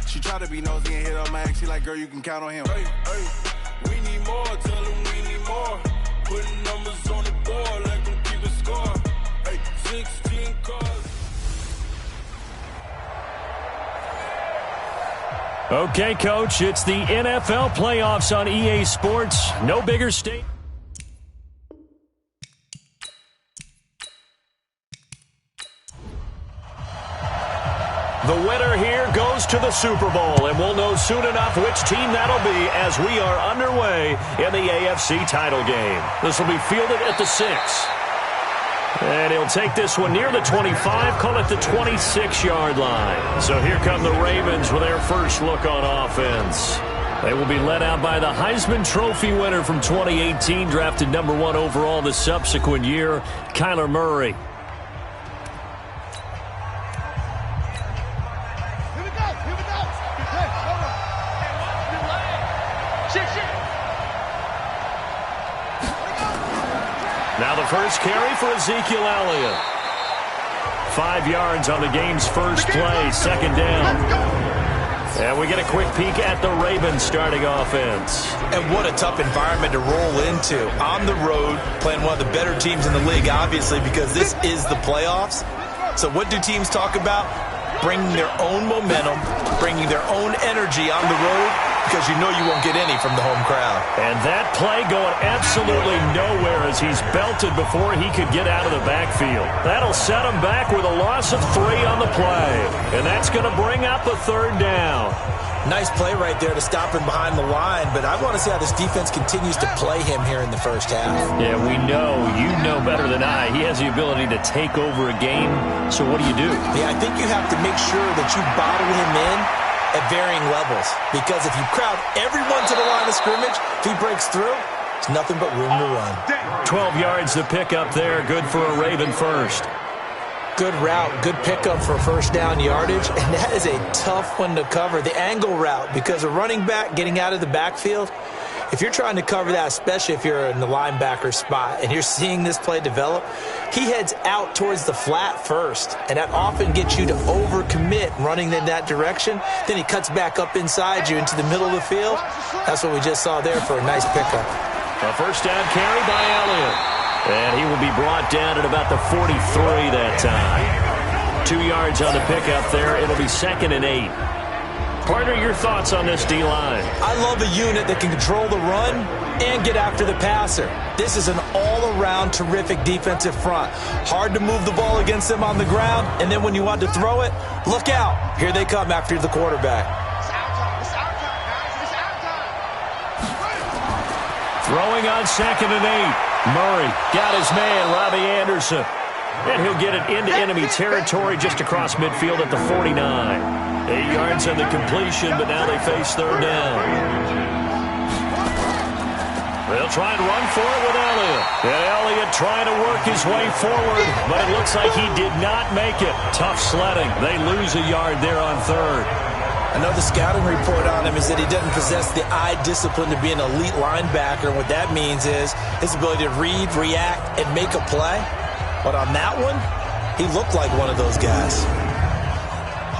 She try to be nosy and hit up my ex. She like, girl, you can count on him. Hey, hey, we need more. Tell them we need more. Putting numbers on the board, let them keep it score. Hey, 16 cars. Okay, Coach, it's the NFL playoffs on EA Sports. No bigger state. The winner here goes to the Super Bowl, and we'll know soon enough which team that'll be as we are underway in the AFC title game. This will be fielded at the 6. And he'll take this one near the 25, call it the 26-yard line. So here come the Ravens with their first look on offense. They will be led out by the Heisman Trophy winner from 2018, drafted number 1 overall the subsequent year, Kyler Murray. Now the first carry for Ezekiel Elliott. 5 yards on the game's first play, second down. And we get a quick peek at the Ravens starting offense. And what a tough environment to roll into. On the road, playing one of the better teams in the league, obviously, because this is the playoffs. So what do teams talk about? Bringing their own momentum, bringing their own energy on the road, because you know you won't get any from the home crowd. And that play going absolutely nowhere as he's belted before he could get out of the backfield. That'll set him back with a loss of 3 on the play. And that's going to bring up a third down. Nice play right there to stop him behind the line, but I want to see how this defense continues to play him here in the first half. Yeah, we know. You know better than I. He has the ability to take over a game. So what do? Yeah, I think you have to make sure that you bottle him in at varying levels, because if you crowd everyone to the line of scrimmage, if he breaks through, it's nothing but room to run. 12 yards to pick up there. Good for a Raven first. Good route, good pickup for first down yardage, and that is a tough one to cover, the angle route, because a running back getting out of the backfield, if you're trying to cover that, especially if you're in the linebacker spot and you're seeing this play develop, he heads out towards the flat first, and that often gets you to overcommit running in that direction. Then he cuts back up inside you into the middle of the field. That's what we just saw there for a nice pickup. A first down carry by Elliott. And he will be brought down at about the 43 that time. 2 yards on the pickup there. It'll be 2nd and 8. Partner, your thoughts on this D-line? I love a unit that can control the run and get after the passer. This is an all-around terrific defensive front. Hard to move the ball against them on the ground, and then when you want to throw it, look out. Here they come after the quarterback. Throwing on 2nd and 8. Murray got his man, Robbie Anderson. And he'll get it into enemy territory just across midfield at the 49. 8 yards on the completion, but now they face third down. They'll try and run for it with Elliott. And Elliott trying to work his way forward, but it looks like he did not make it. Tough sledding. They lose a yard there on third. I know the scouting report on him is that he doesn't possess the eye discipline to be an elite linebacker. What that means is his ability to read, react, and make a play. But on that one, he looked like one of those guys.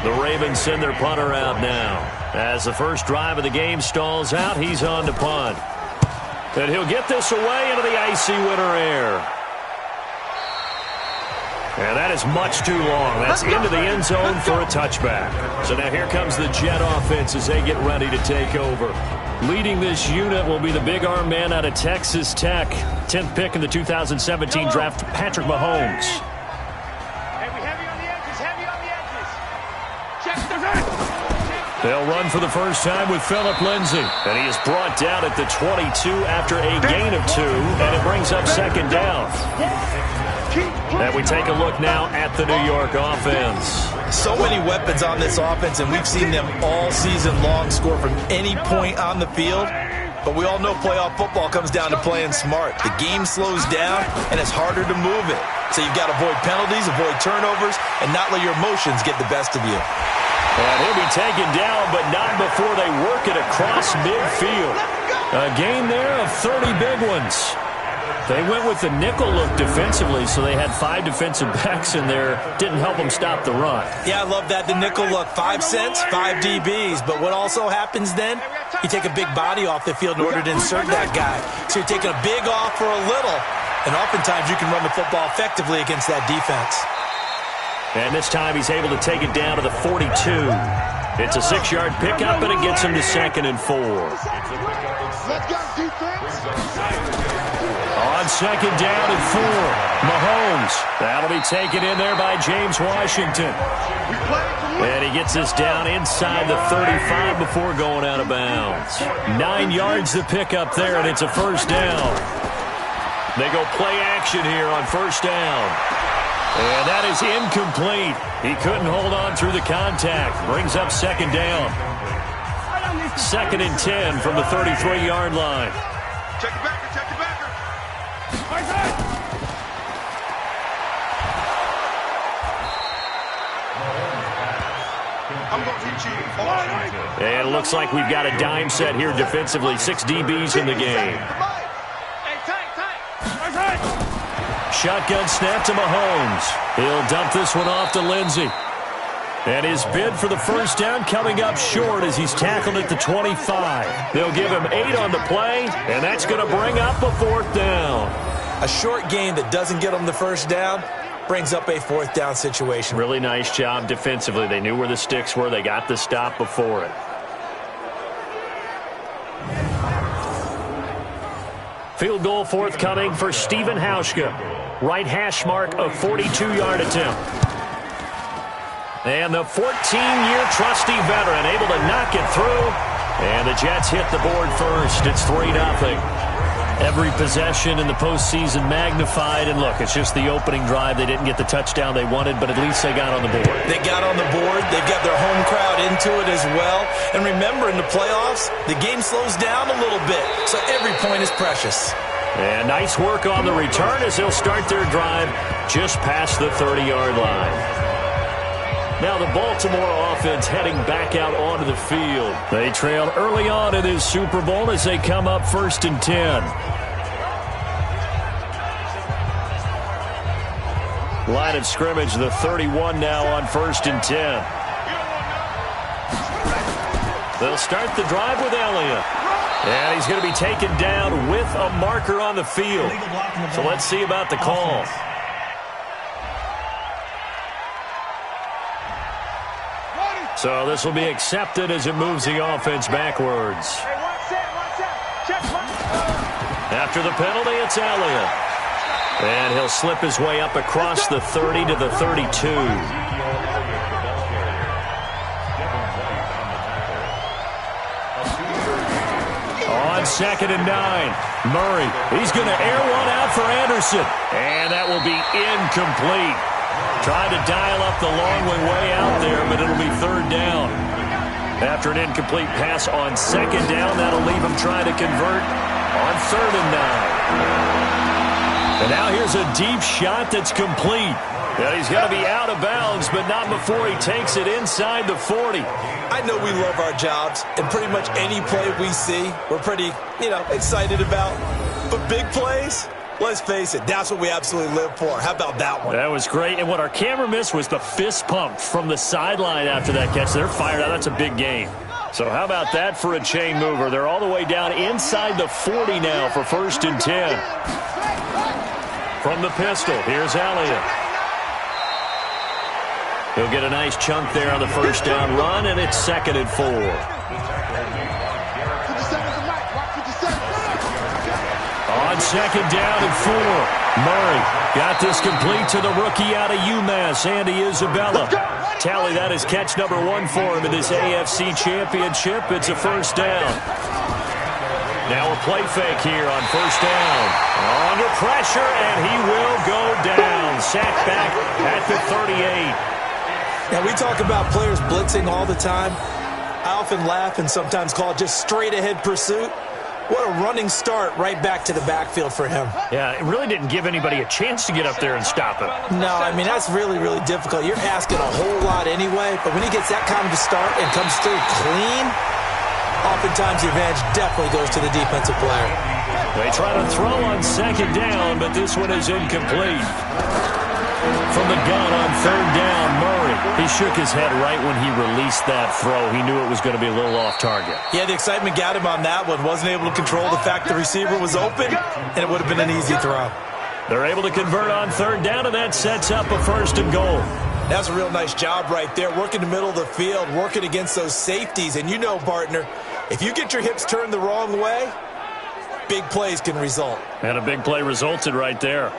The Ravens send their punter out now. As the first drive of the game stalls out, he's on to punt. And he'll get this away into the icy winter air. And that is much too long. That's into the end zone for a touchback. So now here comes the Jet offense as they get ready to take over. Leading this unit will be the big arm man out of Texas Tech. 10th pick in the 2017 draft, Patrick Mahomes. They'll run for the first time with Phillip Lindsay. And he is brought down at the 22 after a gain of 2. And it brings up 2nd down. And we take a look now at the New York offense. So many weapons on this offense, and we've seen them all season long score from any point on the field. But we all know playoff football comes down to playing smart. The game slows down, and it's harder to move it. So you've got to avoid penalties, avoid turnovers, and not let your emotions get the best of you. And he'll be taken down, but not before they work it across midfield. A gain there of 30 big ones. They went with the nickel look defensively, so they had 5 defensive backs in there. Didn't help them stop the run. Yeah, I love that, the nickel look. 5 cents, 5 DBs. But what also happens then? You take a big body off the field in order to insert that guy. So you're taking a big off for a little. And oftentimes you can run the football effectively against that defense. And this time he's able to take it down to the 42. It's a 6-yard pickup, and it gets him to 2nd and 4. Let's go, defense. On 2nd down and 4, Mahomes. That'll be taken in there by James Washington. And he gets us down inside the 35 before going out of bounds. 9 yards to pick up there, and it's a 1st down. They go play action here on 1st down. And that is incomplete. He couldn't hold on through the contact. Brings up 2nd down. 2nd and 10 from the 33-yard line. Check the backer, check the backer. I'm going to hit you. And it looks like we've got a dime set here defensively. 6 DBs in the game. Shotgun snap to Mahomes. He'll dump this one off to Lindsey. And his bid for the 1st down coming up short as he's tackled at the 25. They'll give him 8 on the play, and that's going to bring up a 4th down. A short gain that doesn't get them the 1st down brings up a 4th down situation. Really nice job defensively. They knew where the sticks were. They got the stop before it. Field goal forthcoming for Stephen Hauschka. Right hash mark, a 42-yard attempt. And the 14-year trusty veteran able to knock it through. And the Jets hit the board first. It's 3-0. Every possession in the postseason magnified. And look, it's just the opening drive. They didn't get the touchdown they wanted, but at least they got on the board. They got on the board. They've got their home crowd into it as well. And remember, in the playoffs, the game slows down a little bit. So every point is precious. And nice work on the return as they'll start their drive just past the 30-yard line. Now the Baltimore offense heading back out onto the field. They trailed early on in this Super Bowl as they come up 1st and 10. Line of scrimmage, the 31 now on 1st and 10. They'll start the drive with Elliott. And he's going to be taken down with a marker on the field. So let's see about the call. So this will be accepted as it moves the offense backwards. After the penalty, it's Elliott. And he'll slip his way up across the 30 to the 32. On 2nd and 9, Murray. He's going to air one out for Anderson. And that will be incomplete. Trying to dial up the long way out there, but it'll be 3rd down. After an incomplete pass on 2nd down, that'll leave him trying to convert on 3rd and 9. And now here's a deep shot that's complete. And he's going to be out of bounds, but not before he takes it inside the 40. I know we love our jobs, and pretty much any play we see, we're pretty, excited about. But big plays, let's face it, that's what we absolutely live for. How about that one? That was great. And what our camera missed was the fist pump from the sideline after that catch. They're fired out. That's a big gain. So how about that for a chain mover? They're all the way down inside the 40 now for 1st and 10. From the pistol, here's Elliott. He'll get a nice chunk there on the 1st down run, and it's 2nd and 4. On 2nd down and 4, Murray got this complete to the rookie out of UMass, Andy Isabella. Tally, that is catch number 1 for him in this AFC Championship. It's a 1st down. Now a play fake here on 1st down. Under pressure, and he will go down. Sacked back at the 38. Now, we talk about players blitzing all the time. I often laugh and sometimes call it just straight-ahead pursuit. What a running start right back to the backfield for him. Yeah, it really didn't give anybody a chance to get up there and stop him. No, I mean, that's really, really difficult. You're asking a whole lot anyway, but when he gets that kind of a start and comes through clean, oftentimes the advantage definitely goes to the defensive player. They try to throw on second down, but this one is incomplete. From the gun on third down, Murray. He shook his head right when he released that throw. He knew it was going to be a little off target. Yeah, the excitement got him on that one. Wasn't able to control the fact the receiver was open, and it would have been an easy throw. They're able to convert on third down, and that sets up a first and goal. That's a real nice job right there, working the middle of the field, working against those safeties. And you know, partner, if you get your hips turned the wrong way, big plays can result. And a big play resulted right there.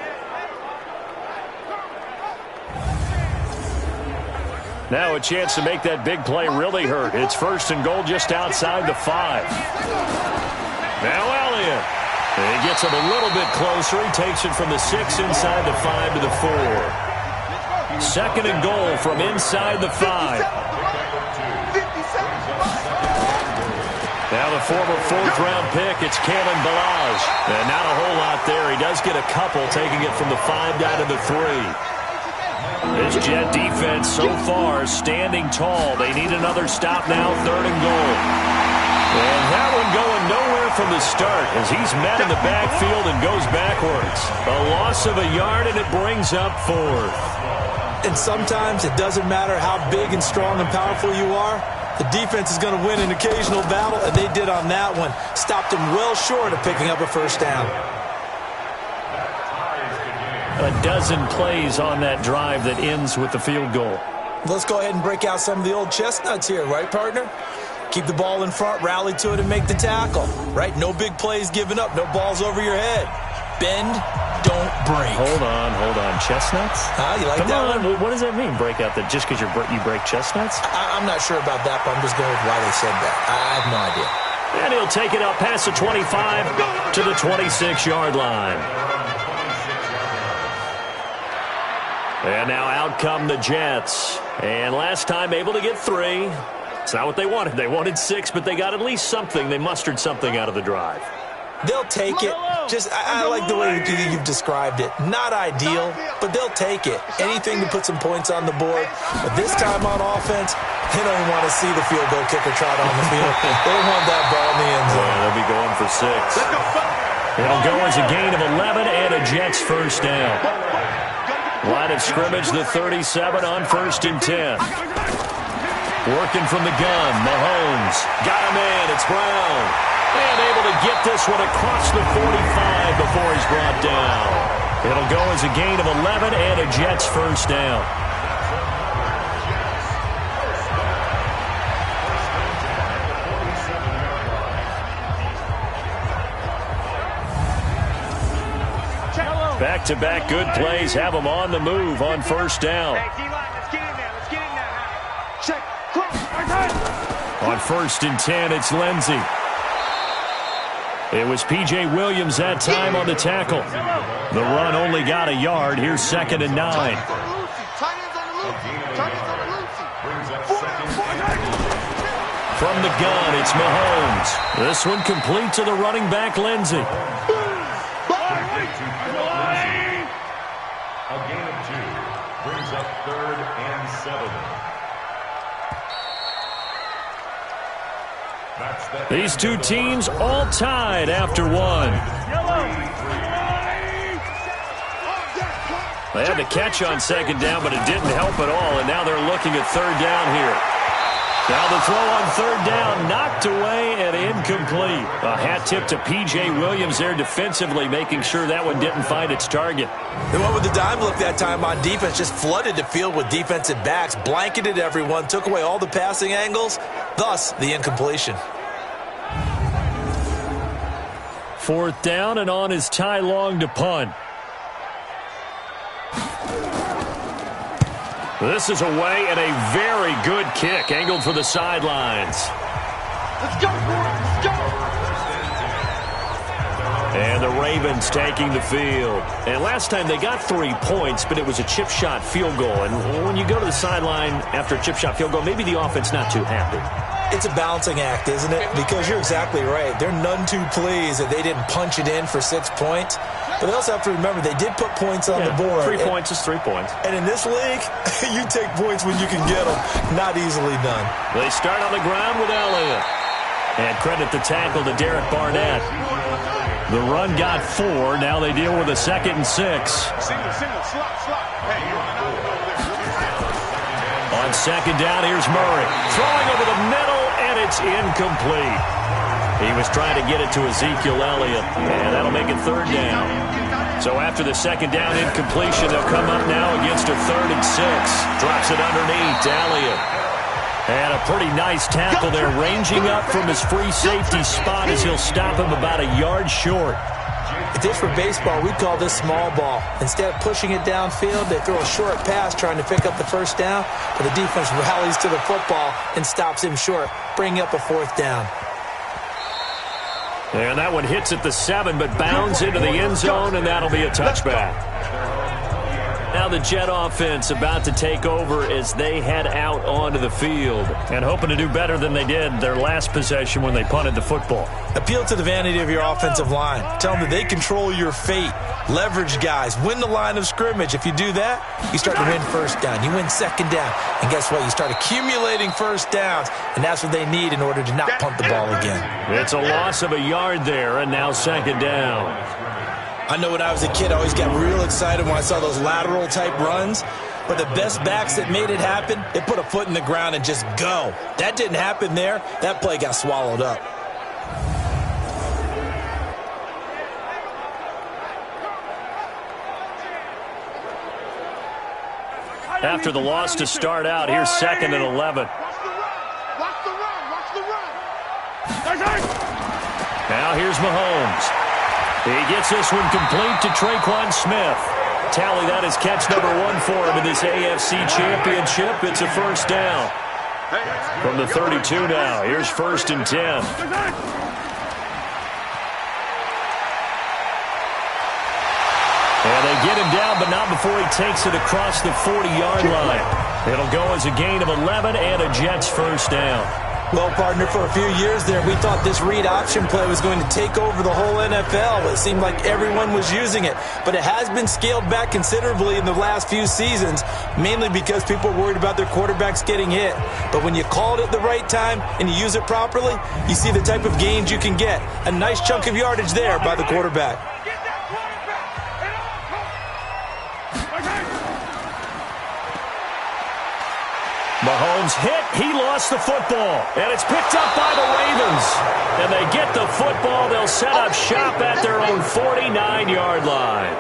Now a chance to make that big play really hurt. It's first and goal just outside the 5. Now Elliott. He gets him a little bit closer. He takes it from the 6 inside the 5 to the 4. Second and goal from inside the 5. Now the former fourth-round pick, it's Kalen Ballage. And not a whole lot there. He does get a couple, taking it from the 5 down to the 3. This Jet defense so far standing tall. They need another stop now, third and goal. And that one going nowhere from the start as he's met in the backfield and goes backwards. A loss of a yard, and it brings up fourth. And sometimes it doesn't matter how big and strong and powerful you are. The defense is going to win an occasional battle, and they did on that one. Stopped them well short of picking up a first down. A dozen plays on that drive that ends with the field goal. Let's go ahead and break out some of the old chestnuts here, right, partner? Keep the ball in front, rally to it, and make the tackle, right? No big plays given up, no balls over your head. Bend, don't break. Hold on. Chestnuts? You like Come that on. one? What does that mean, break out that just because you break chestnuts? I'm not sure about that, but I'm just going with why they said that. I have no idea. And he'll take it up past the 25 to the 26-yard line. And now out come the Jets. And last time able to get 3. It's not what they wanted. They wanted 6, but they got at least something. They mustered something out of the drive. They'll take it. I like the way you've described it. Not ideal, but they'll take it. Anything to put some points on the board. But this time on offense, they don't want to see the field goal kicker trot on the field. They want that ball in the end zone. Yeah, they'll be going for 6. It'll go as a gain of 11 and a Jets first down. Line of scrimmage, the 37 on first and 10. Working from the gun, Mahomes. Got him in, it's Brown. And able to get this one across the 45 before he's brought down. It'll go as a gain of 11 and a Jets first down. Back-to-back good plays have them on the move on first down. On first and 10, it's Lindsey. It was P.J. Williams that time on the tackle. The run only got a yard. Here's second and 9. From the gun, it's Mahomes. This one complete to the running back, Lindsey. A gain of 2 brings up third and 7. These two teams all tied after one. They had the catch on second down, but it didn't help at all, and now they're looking at third down here. Now the throw on third down, knocked away and incomplete. A hat tip to P.J. Williams there defensively, making sure that one didn't find its target. They went with the dime look that time on defense, just flooded the field with defensive backs, blanketed everyone, took away all the passing angles, thus the incompletion. Fourth down, and on is Ty Long to punt. This is away and a very good kick, angled for the sidelines. Let's go, boys. Let's go. And the Ravens taking the field. And last time they got 3 points, but it was a chip shot field goal. And when you go to the sideline after a chip shot field goal, maybe the offense not too happy. It's a balancing act, isn't it? Because you're exactly right. They're none too pleased that they didn't punch it in for 6 points. But they also have to remember they did put points on the board. 3 points is 3 points. And in this league, you take points when you can get them. Not easily done. They start on the ground with Elliott. And credit the tackle to Derek Barnett. The run got 4. Now they deal with a 2nd and 6. On 2nd down, here's Murray. Throwing over the middle, and it's incomplete. He was trying to get it to Ezekiel Elliott, and that'll make it 3rd down. So after the 2nd down incompletion, they'll come up now against a 3rd and 6. Drops it underneath to Elliott. And a pretty nice tackle there, ranging up from his free safety spot as he'll stop him about a yard short. If this were baseball, we'd call this small ball. Instead of pushing it downfield, they throw a short pass trying to pick up the 1st down, but the defense rallies to the football and stops him short, bringing up a 4th down. And that one hits at the 7, but bounds into the end zone, and that'll be a touchback. Now the Jet offense about to take over as they head out onto the field and hoping to do better than they did their last possession when they punted the football. Appeal to the vanity of your offensive line. Tell them that they control your fate. Leverage guys. Win the line of scrimmage. If you do that, you start to win 1st down. You win 2nd down. And guess what? You start accumulating 1st downs, and that's what they need in order to not punt the ball again. It's a loss of a yard there, and now 2nd down. I know when I was a kid, I always got real excited when I saw those lateral-type runs. But the best backs that made it happen, they put a foot in the ground and just go. That didn't happen there. That play got swallowed up. After the loss to start out, here's 2nd and 11. Watch the run. Now here's Mahomes. He gets this one complete to Traquan Smith. Tally that is catch number 1 for him in this AFC Championship. It's a 1st down. From the 32 now, here's 1st and 10. And they get him down, but not before he takes it across the 40-yard line. It'll go as a gain of 11 and a Jets 1st down. Well, partner, for a few years there, we thought this read option play was going to take over the whole NFL. It seemed like everyone was using it. But it has been scaled back considerably in the last few seasons, mainly because people are worried about their quarterbacks getting hit. But when you call it at the right time and you use it properly, you see the type of gains you can get. A nice chunk of yardage there by the quarterback. Mahomes hit. He lost the football. And it's picked up by the Ravens. And they get the football. They'll set up shop at their own 49-yard line.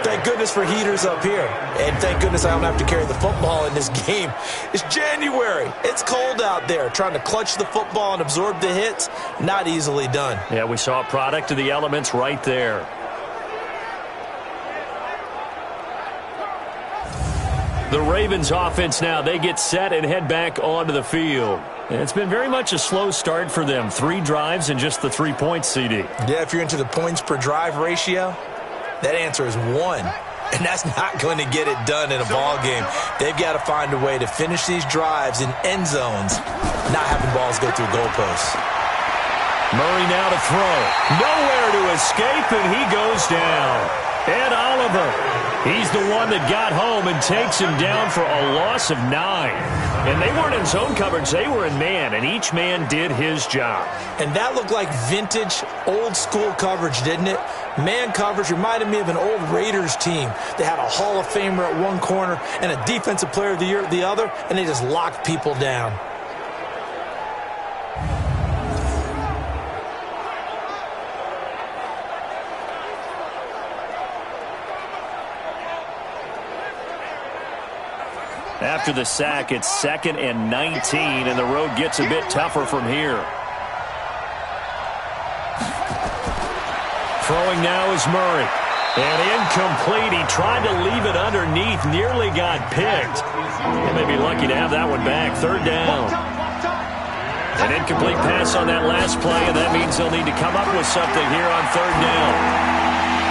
Thank goodness for heaters up here. And thank goodness I don't have to carry the football in this game. It's January. It's cold out there. Trying to clutch the football and absorb the hits, not easily done. Yeah, we saw a product of the elements right there. The Ravens offense now, they get set and head back onto the field. And it's been very much a slow start for them. 3 drives and just the 3 points, CD. Yeah, if you're into the points per drive ratio, that answer is 1. And that's not going to get it done in a ball game. They've got to find a way to finish these drives in end zones, not having balls go through goalposts. Murray now to throw. Nowhere to escape, and he goes down. Ed Oliver, he's the one that got home and takes him down for a loss of 9. And they weren't in zone coverage, they were in man, and each man did his job. And that looked like vintage, old-school coverage, didn't it? Man coverage reminded me of an old Raiders team. They had a Hall of Famer at one corner and a Defensive Player of the Year at the other, and they just locked people down. After the sack, it's 2nd and 19, and the road gets a bit tougher from here. Throwing now is Murray. And incomplete. He tried to leave it underneath, nearly got picked. They may be lucky to have that one back. 3rd down. An incomplete pass on that last play, and that means they'll need to come up with something here on 3rd down.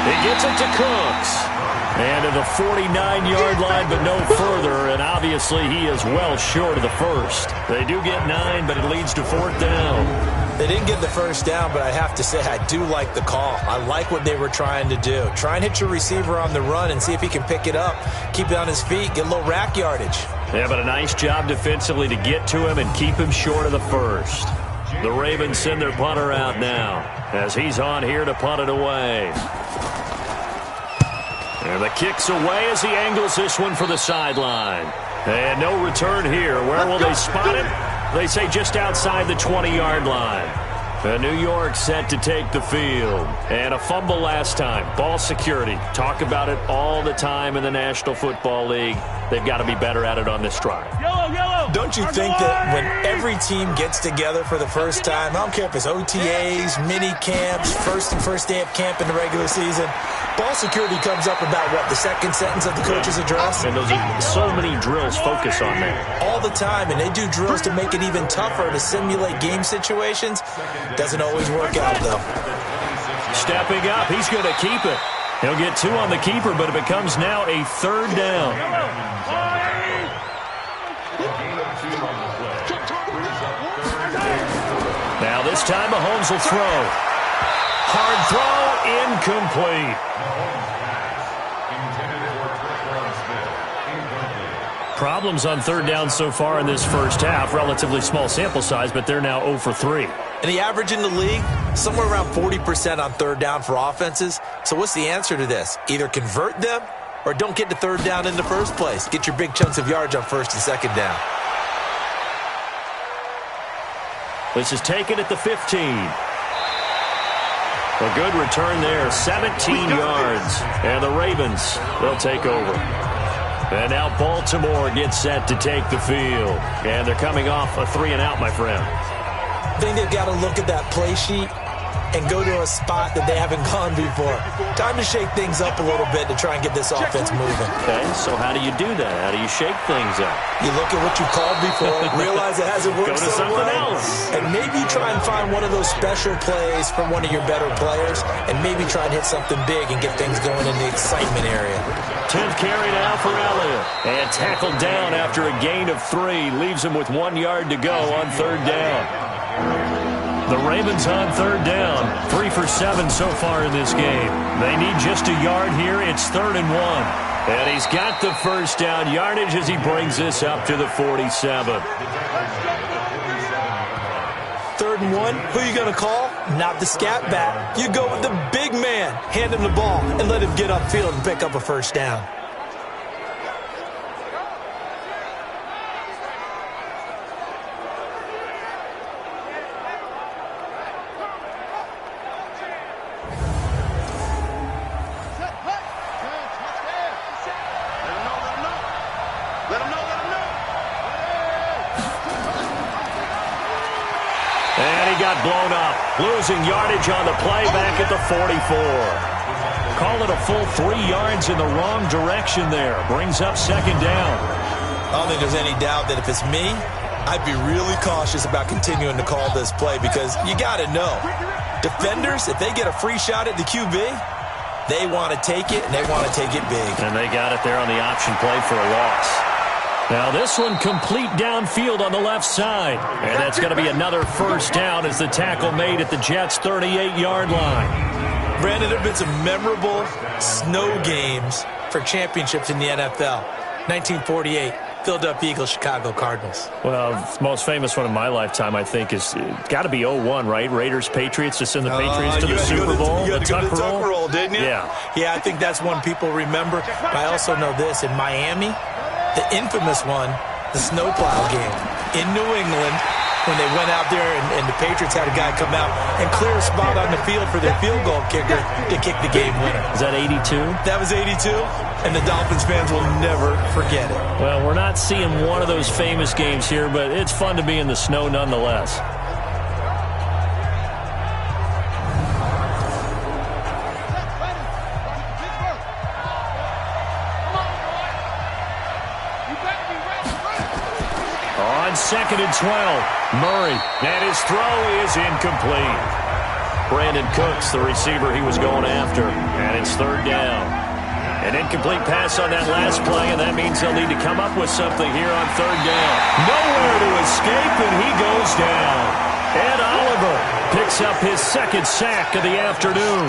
He gets it to Cooks. And to the 49-yard line, but no further. And obviously, he is well short of the 1st. They do get 9, but it leads to 4th down. They didn't get the 1st down, but I have to say I do like the call. I like what they were trying to do. Try and hit your receiver on the run and see if he can pick it up. Keep it on his feet, get a little rack yardage. Yeah, but a nice job defensively to get to him and keep him short of the 1st. The Ravens send their punter out now as he's on here to punt it away. And the kick's away as he angles this one for the sideline. And no return here. Where will they spot it? They say just outside the 20-yard line. New York set to take the field. And a fumble last time. Ball security. Talk about it all the time in the National Football League. They've got to be better at it on this drive. Don't you think that when every team gets together for the first time, I don't care if it's OTAs, mini camps, first day of camp in the regular season, ball security comes up about, what, the second sentence of the coach's address? And those are so many drills focus on that. All the time, and they do drills to make it even tougher to simulate game situations. Doesn't always work out, though. Stepping up, he's going to keep it. He'll get 2 on the keeper, but it becomes now a 3rd down. Now this time Mahomes will throw. Hard throw, incomplete. Problems on 3rd down so far in this first half. Relatively small sample size, but they're now 0 for 3. And the average in the league, somewhere around 40% on 3rd down for offenses. So what's the answer to this? Either convert them or don't get to 3rd down in the first place. Get your big chunks of yards on 1st and 2nd down. This is taken at the 15. A good return there, 17 yards. And the Ravens, they'll take over. And now Baltimore gets set to take the field. And they're coming off a 3-and-out, my friend. I think they've got to look at that play sheet and go to a spot that they haven't gone before. Time to shake things up a little bit to try and get this offense moving. Okay, so how do you do that? How do you shake things up? You look at what you called before, realize it hasn't worked so well, else. and maybe try and find one of those special plays from one of your better players, and maybe try and hit something big and get things going in the excitement area. 10th carry now for Elliott. And tackled down after a gain of 3. Leaves him with 1 yard to go on 3rd down. The Ravens on 3rd down. 3 for 7 so far in this game. They need just a yard here. It's 3rd and 1. And he's got the first down yardage as he brings this up to the 47. 3rd and 1, who you going to call? Not the scat back. You go with the big man. Hand him the ball and let him get upfield and pick up a first down. Got blown up, losing yardage on the play back at the 44. Call it a full 3 yards in the wrong direction there. Brings up 2nd down. I don't think there's any doubt that if it's me, I'd be really cautious about continuing to call this play because you got to know, defenders, if they get a free shot at the QB, they want to take it, and they want to take it big. And they got it there on the option play for a loss. Now this one complete downfield on the left side. And that's going to be another first down as the tackle made at the Jets' 38-yard line. Brandon, there have been some memorable snow games for championships in the NFL. 1948, Philadelphia Eagles, Chicago Cardinals. Well, the most famous one in my lifetime, I think, is got to be 0-1, right? Raiders-Patriots to send the Patriots to the Super Bowl. You had to go to the Tuck roll, didn't you? Yeah, I think that's one people remember. But I also know this. In Miami, the infamous one, the snowplow game in New England, when they went out there and the Patriots had a guy come out and clear a spot on the field for their field goal kicker to kick the game winner. Is that 82? That was 82, and the Dolphins fans will never forget it. Well, we're not seeing one of those famous games here, but it's fun to be in the snow nonetheless. On 2nd and 12, Murray, and his throw is incomplete. Brandon Cooks, the receiver he was going after, and it's 3rd down. An incomplete pass on that last play, and that means they'll need to come up with something here on 3rd down. Nowhere to escape, and he goes down. Ed Oliver picks up his second sack of the afternoon.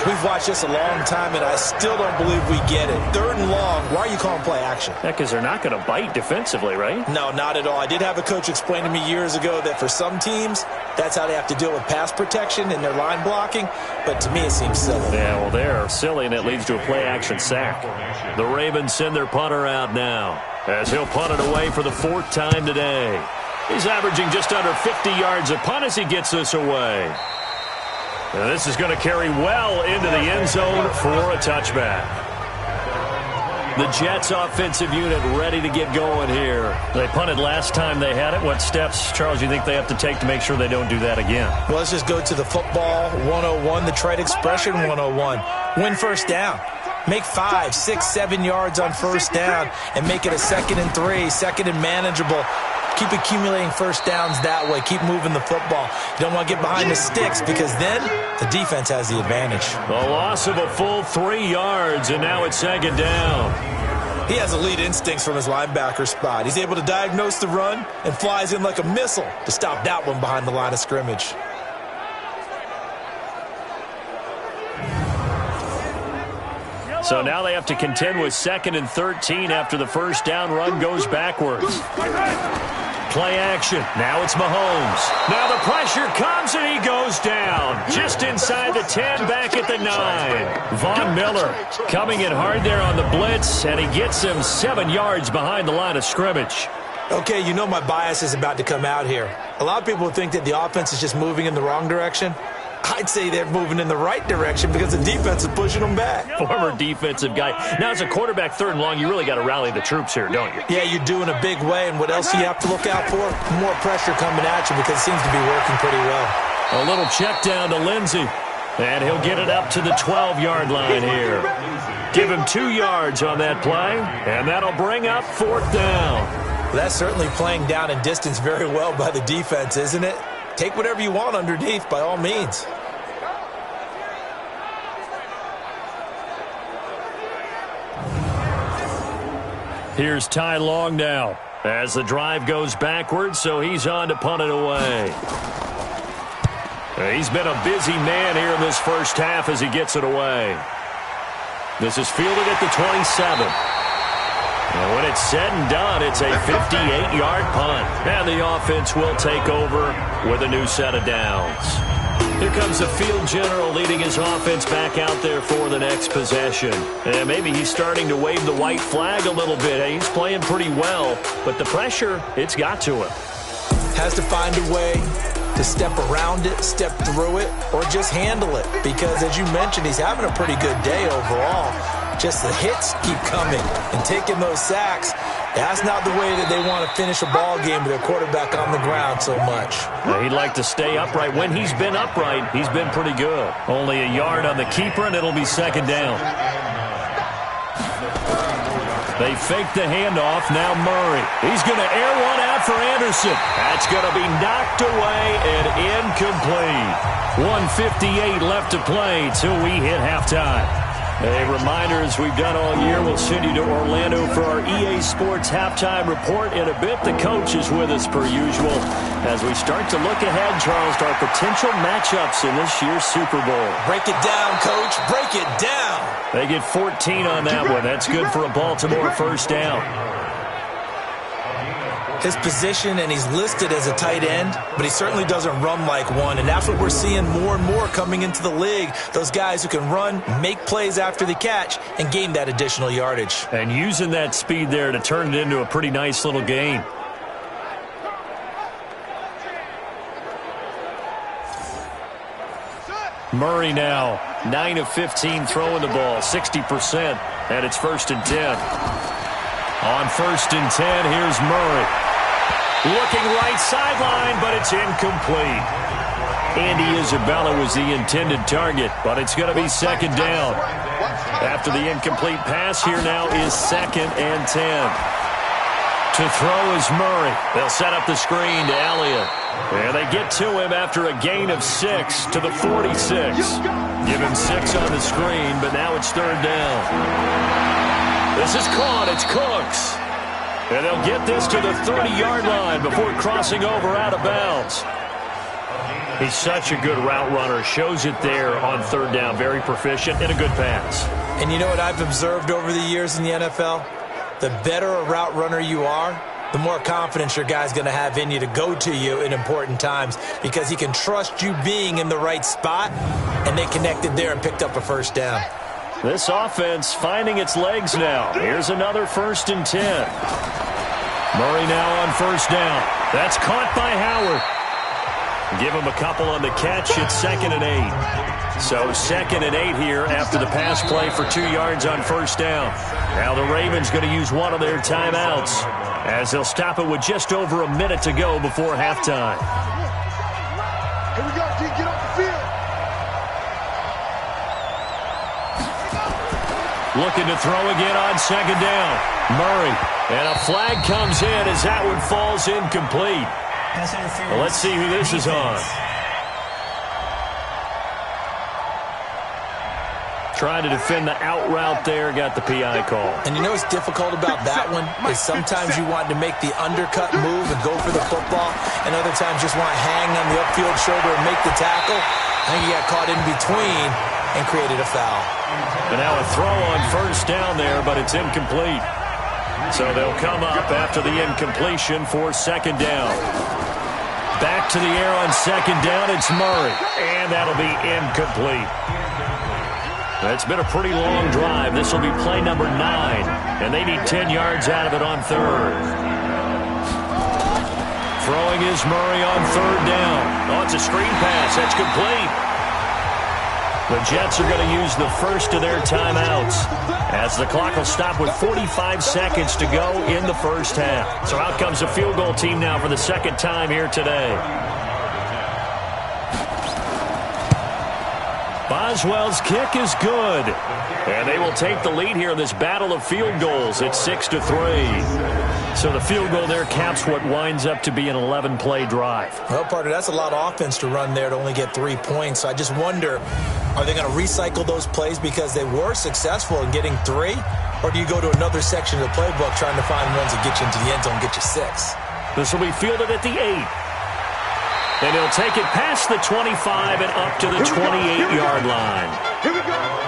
We've watched this a long time, and I still don't believe we get it. 3rd and long, why are you calling play action? Because they're not going to bite defensively, right? No, not at all. I did have a coach explain to me years ago that for some teams, that's how they have to deal with pass protection and their line blocking, but to me it seems silly. Yeah, well, they're silly, and it leads to a play-action sack. The Ravens send their punter out now, as he'll punt it away for the 4th time today. He's averaging just under 50 yards a punt as he gets this away. Now this is going to carry well into the end zone for a touchback. The Jets offensive unit ready to get going here. They punted last time they had it. What steps, Charles, do you think they have to take to make sure they don't do that again? Well, let's just go to the football 101, the trade expression 101. Win first down. Make 5, 6, 7 yards on first down and make it a 2nd and 3, 2nd and manageable. Keep accumulating first downs that way. Keep moving the football. You don't want to get behind the sticks because then the defense has the advantage. A loss of a full 3 yards, and now it's 2nd down. He has elite instincts from his linebacker spot. He's able to diagnose the run and flies in like a missile to stop that one behind the line of scrimmage. So now they have to contend with 2nd and 13 after the first down run goes backwards. Play action. Now it's Mahomes. Now the pressure comes and he goes down. Just inside the 10, back at the 9. Von Miller coming in hard there on the blitz, and he gets him 7 yards behind the line of scrimmage. Okay, you know my bias is about to come out here. A lot of people think that the offense is just moving in the wrong direction. I'd say they're moving in the right direction because the defense is pushing them back. Former defensive guy. Now, as a quarterback 3rd and long, you really got to rally the troops here, don't you? Yeah, you're doing a big way, and what else do you have to look out for? More pressure coming at you because it seems to be working pretty well. A little check down to Lindsey, and he'll get it up to the 12-yard line here. Give him 2 yards on that play, and that'll bring up 4th down. Well, that's certainly playing down in distance very well by the defense, isn't it? Take whatever you want underneath, by all means. Here's Ty Long now as the drive goes backwards, so he's on to punt it away. He's been a busy man here in this first half as he gets it away. This is fielded at the 27. And when it's said and done, it's a 58-yard punt. And the offense will take over with a new set of downs. Here comes the field general leading his offense back out there for the next possession. And maybe he's starting to wave the white flag a little bit. He's playing pretty well, but the pressure, it's got to him. Has to find a way to step around it, step through it, or just handle it. Because, as you mentioned, he's having a pretty good day overall. Just the hits keep coming and taking those sacks. That's not the way that they want to finish a ball game with their quarterback on the ground so much. He'd like to stay upright. When he's been upright, he's been pretty good. Only a yard on the keeper, and it'll be 2nd down. They fake the handoff. Now Murray. He's going to air one out for Anderson. That's going to be knocked away and incomplete. 1:58 left to play till we hit halftime. A reminder, as we've done all year, we'll send you to Orlando for our EA Sports halftime report in a bit. The coach is with us per usual as we start to look ahead, Charles, to our potential matchups in this year's Super Bowl. Break it down, Coach. Break it down. They get 14 on that one. That's good for a Baltimore first down. His position, and he's listed as a tight end, but he certainly doesn't run like one, and that's what we're seeing more and more coming into the league. Those guys who can run, make plays after the catch, and gain that additional yardage. And using that speed there to turn it into a pretty nice little gain. Murray now, 9 of 15 throwing the ball, 60%, and it's 1st and 10. On 1st and 10, here's Murray. Looking right sideline, but it's incomplete. Andy Isabella was the intended target, but it's going to be 2nd down. After the incomplete pass, here now is 2nd and 10. To throw is Murray. They'll set up the screen to Elliott. And they get to him after a gain of 6 to the 46. Give him 6 on the screen, but now it's 3rd down. This is caught. It's Cooks. And they'll get this to the 30-yard line before crossing over out of bounds. He's such a good route runner. Shows it there on third down. Very proficient and a good pass. And you know what I've observed over the years in the NFL? The better a route runner you are, the more confidence your guy's going to have in you to go to you in important times because he can trust you being in the right spot, and they connected there and picked up a first down. This offense finding its legs now. Here's another 1st and 10. Murray now on first down. That's caught by Howard. Give him a couple on the catch. It's 2nd and 8. So 2nd and 8 here after the pass play for 2 yards on first down. Now the Ravens going to use one of their timeouts as they'll stop it with just over a minute to go before halftime. Here we go, D. Get off the field. Looking to throw again on 2nd down. Murray. And a flag comes in as that one falls incomplete. Well, let's see who this is on. Trying to defend the out route there. Got the PI call. And you know what's difficult about that one is sometimes you want to make the undercut move and go for the football, and other times just want to hang on the upfield shoulder and make the tackle. I think he got caught in between and created a foul. And now a throw on first down there, but it's incomplete. So they'll come up after the incompletion for 2nd down. Back to the air on 2nd down, it's Murray. And that'll be incomplete. It's been a pretty long drive. This will be play number 9. And they need 10 yards out of it on 3rd. Throwing is Murray on 3rd down. Oh, it's a screen pass. That's complete. The Jets are going to use the first of their timeouts as the clock will stop with 45 seconds to go in the first half. So out comes a field goal team now for the 2nd time here today. Boswell's kick is good. And they will take the lead here in this battle of field goals. It's 6-3. So the field goal there caps what winds up to be an 11-play drive. Well, partner, that's a lot of offense to run there to only get 3 points. So I just wonder, are they going to recycle those plays because they were successful in getting 3? Or do you go to another section of the playbook trying to find ones that get you into the end zone and get you 6? This will be fielded at the 8. And he'll take it past the 25 and up to the 28-yard line. Here we go.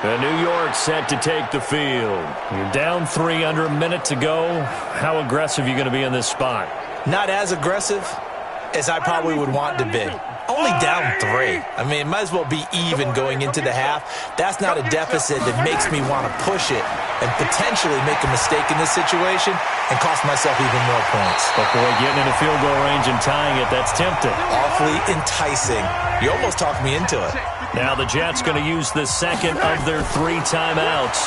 And New York set to take the field. You're down 3 under a minute to go. How aggressive are you going to be in this spot? Not as aggressive as I probably would want to be. Only down 3. I mean, it might as well be even going into the half. That's not a deficit that makes me want to push it and potentially make a mistake in this situation and cost myself even more points. But boy, getting in a field goal range and tying it, that's tempting. Awfully enticing. You almost talked me into it. Now the Jets going to use the 2nd of their 3 timeouts.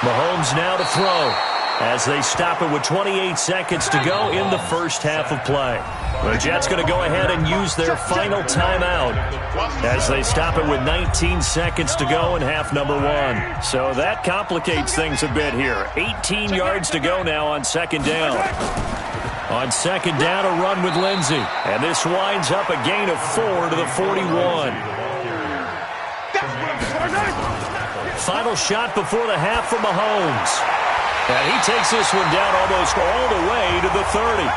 Mahomes now to throw as they stop it with 28 seconds to go in the first half of play. The Jets going to go ahead and use their final timeout as they stop it with 19 seconds to go in half number 1. So that complicates things a bit here. 18 yards to go now on 2nd down. On 2nd down, a run with Lindsey. And this winds up a gain of 4 to the 41. Final shot before the half for Mahomes. And he takes this one down almost all the way to the 30.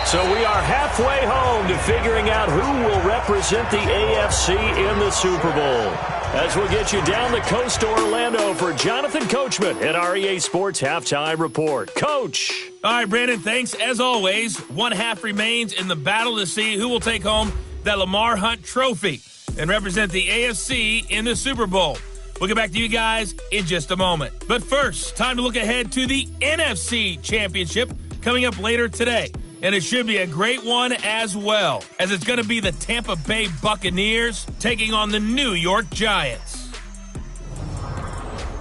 So we are halfway home to figuring out who will represent the AFC in the Super Bowl. As we'll get you down the coast to Orlando for Jonathan Coachman at our EA Sports Halftime Report. Coach. All right, Brandon, thanks. As always, one half remains in the battle to see who will take home that Lamar Hunt trophy and represent the AFC in the Super Bowl. We'll get back to you guys in just a moment. But first, time to look ahead to the NFC Championship coming up later today. And it should be a great one as well, as it's going to be the Tampa Bay Buccaneers taking on the New York Giants.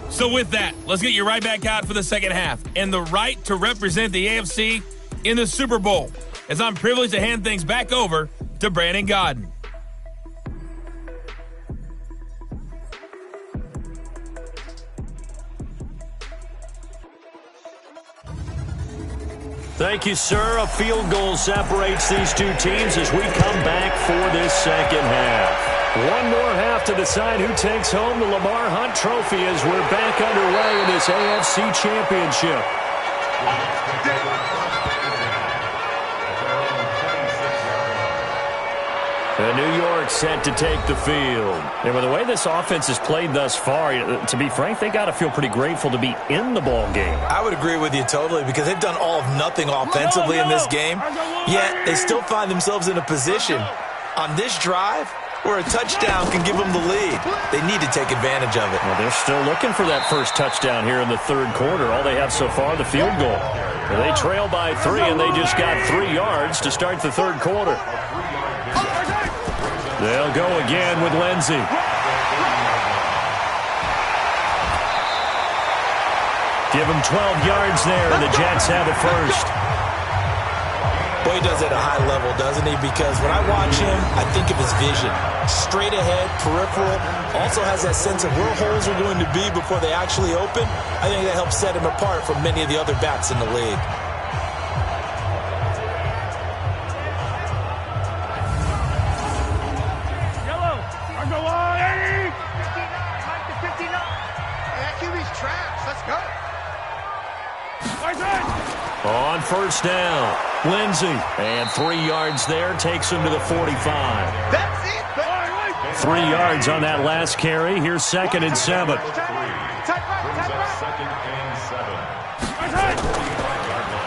So with that, let's get you right back out for the second half and the right to represent the AFC in the Super Bowl, as I'm privileged to hand things back over to Brandon Gaudin. Thank you, sir. A field goal separates these two teams as we come back for this second half. One more half to decide who takes home the Lamar Hunt trophy as we're back underway in this AFC Championship. And New York set to take the field. And with the way this offense has played thus far, to be frank, they got to feel pretty grateful to be in the ball game. I would agree with you totally because they've done all of nothing offensively in this game, yet they still find themselves in a position on this drive where a touchdown can give them the lead. They need to take advantage of it. Well, they're still looking for that first touchdown here in the third quarter. All they have so far, the field goal. Well, they trail by 3, and they just got 3 yards to start the third quarter. They'll go again with Lindsey. Give him 12 yards there, and the Jets have it first. Boy, he does it at a high level, doesn't he? Because when I watch him, I think of his vision. Straight ahead, peripheral. Also has that sense of where holes are going to be before they actually open. I think that helps set him apart from many of the other backs in the league. Yellow. I go on. 59. That QB's traps. Let's go. On first down, Lindsey. And 3 yards there takes him to the 45. That's it. 3 yards on that last carry. Here's 2nd and 7.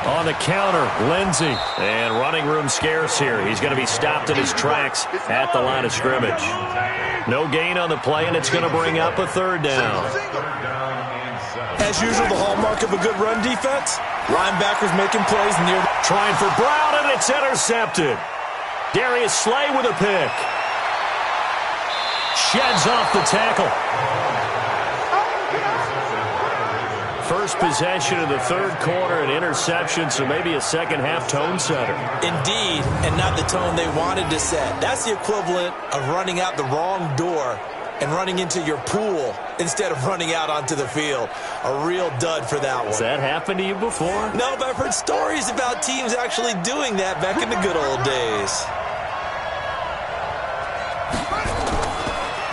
On the counter, Lindsey. And running room scarce here. He's going to be stopped in his tracks at the line of scrimmage. No gain on the play, and it's going to bring up a 3rd down. As usual, the hallmark of a good run defense, linebackers making plays near. Trying for Brown, and it's intercepted. Darius Slay with a pick. Sheds off the tackle. First possession of the third quarter, an interception, so maybe a second-half tone setter. Indeed, and not the tone they wanted to set. That's the equivalent of running out the wrong door and running into your pool instead of running out onto the field. A real dud for that one. Has that happened to you before? No, but I've heard stories about teams actually doing that back in the good old days.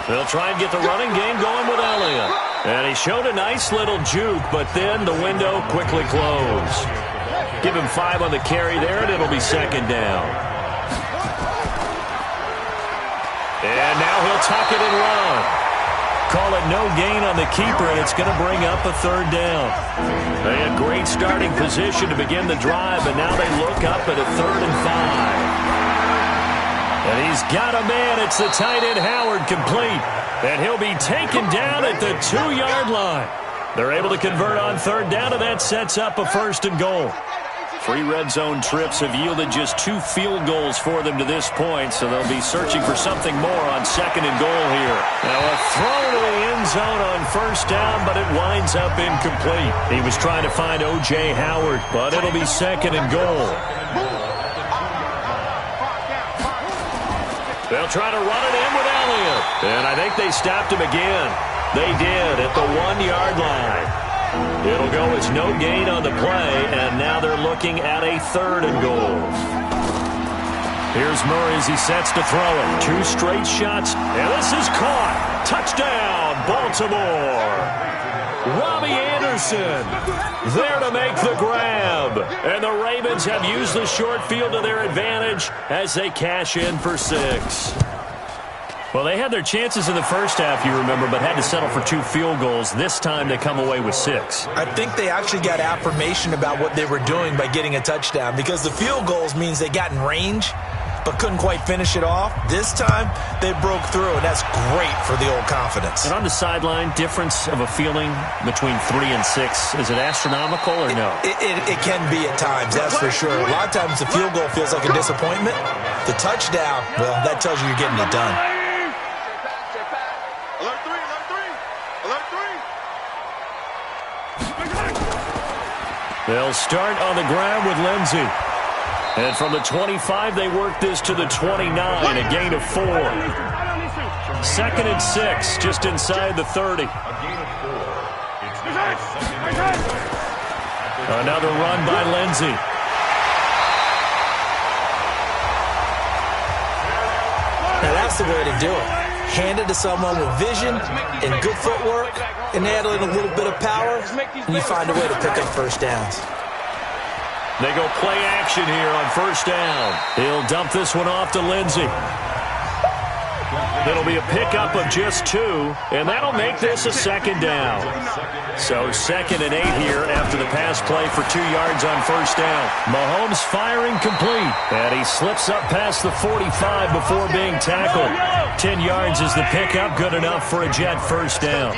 They'll try and get the running game going with Elliott. And he showed a nice little juke, but then the window quickly closed. Give him 5 on the carry there, and it'll be 2nd down. And now he'll tuck it and run. Call it no gain on the keeper, and it's going to bring up a 3rd down. They had great starting position to begin the drive, but now they look up at a 3rd and 5. And he's got a man. It's the tight end Howard complete. And he'll be taken down at the 2-yard line. They're able to convert on 3rd down, and that sets up a 1st and goal. 3 red zone trips have yielded just 2 field goals for them to this point, so they'll be searching for something more on 2nd and goal here. Now a throw to the end zone on 1st down, but it winds up incomplete. He was trying to find O.J. Howard, but it'll be 2nd and goal. They'll try to run it in with Elliott. And I think they stopped him again. They did at the 1-yard line. It'll go as no gain on the play, and now they're looking at a 3rd and goal. Here's Murray as he sets to throw it. 2 straight shots, and this is caught. Touchdown, Baltimore. Robbie Anderson there to make the grab. And the Ravens have used the short field to their advantage as they cash in for 6. Well, they had their chances in the first half, you remember, but had to settle for 2 field goals. This time they come away with 6. I think they actually got affirmation about what they were doing by getting a touchdown because the field goals means they got in range but couldn't quite finish it off. This time they broke through, and that's great for the old confidence. And on the sideline, difference of a feeling between 3 and 6, is it astronomical or no? It can be at times, that's for sure. A lot of times the field goal feels like a disappointment. The touchdown, well, that tells you you're getting it done. They'll start on the ground with Lindsey. And from the 25, they work this to the 29, a gain of 4. 2nd and 6, just inside the 30. Another run by Lindsey. Now that's the way to do it. Hand it to someone with vision and good footwork, and add in a little bit of power, and you find a way to pick up 1st downs. They go play action here on 1st down. He'll dump this one off to Lindsey. It'll be a pickup of just 2, and that'll make this a second down. So 2nd and 8 here after the pass play for 2 yards on first down. Mahomes firing complete, and he slips up past the 45 before being tackled. 10 yards is the pickup, good enough for a Jet first down.